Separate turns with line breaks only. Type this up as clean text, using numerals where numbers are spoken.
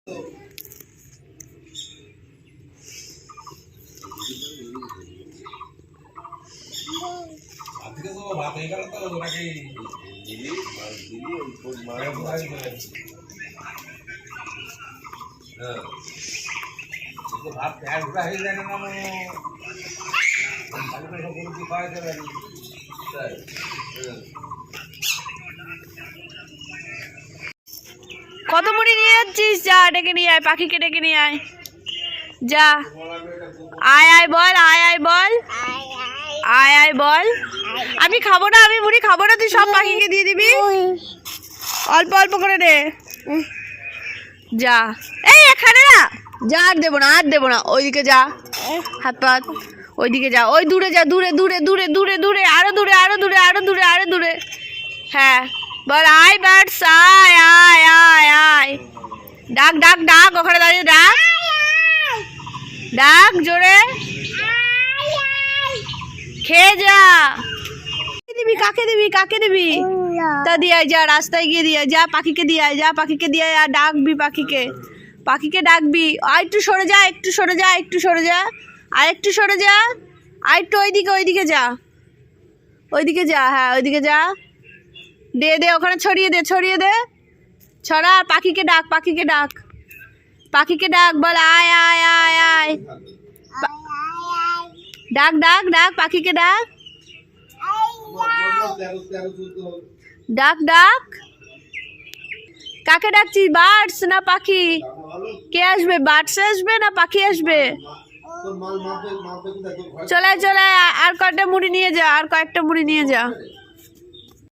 ভাত হয়ে গেল তো নাকি ভাত ঘোরা হয়ে যায় না খাওয়া যাবে।
কত মুড়ি নিয়ে যাচ্ছিস? যা ডেকে নিয়ে আয়, পাখিকে ডেকে নিয়ে আয়। যা, আয় আয় বল, আয় আয় বল, আয় আয় বল। আমি খাবো না, আমি মুড়ি খাবো না, তুই সব পাখিকে দিয়ে দিবি। অল্প অল্প করে দে। যা, এই এখানে না, যা, আর দেবো না, আর দেবো না। ওইদিকে যা, হাত পাত ওইদিকে যা, ওই দূরে যা, দূরে দূরে দূরে দূরে দূরে, আরো দূরে, আরো দূরে, আরো দূরে, আরো দূরে। হ্যাঁ বল, আয় বার্ডস, আয় আয় আয় আয়। ডাক ডাক ডাক, ওখানে দাঁড়িয়ে ডাক, ডাক জোরে, খেয়ে যা। দিবি কাকে দিবি, কাকে দিবি? তা দিয়ে যা, রাস্তায় গিয়ে দিয়ে যা, পাখিকে দিয়ে যা, পাখিকে দিয়ে আর ডাকবি, পাখিকে, পাখিকে ডাকবি। আর একটু সরে যা, একটু সরে যা, একটু সরে যা, আর একটু সরে যা, আর একটু ওইদিকে, ওইদিকে যা, ওইদিকে যা, হ্যাঁ ওইদিকে যা। দে দে, ওখানে ছড়িয়ে দে, ছড়িয়ে দে, ছড়া। পাখিকে ডাক, পাখিকে ডাক, পাখিকে ডাক, বল আয় আয় আয় আয়। ডাক ডাক ডাক, পাখিকে ডাক, ডাক ডাক। কাকে ডাকছিস? বার্ডস না পাখি? কে আসবে? বার্ডস আসবে না পাখি আসবে? চলে চলে, আর কয়েকটা মুড়ি নিয়ে যা, আর কয়েকটা মুড়ি নিয়ে যা।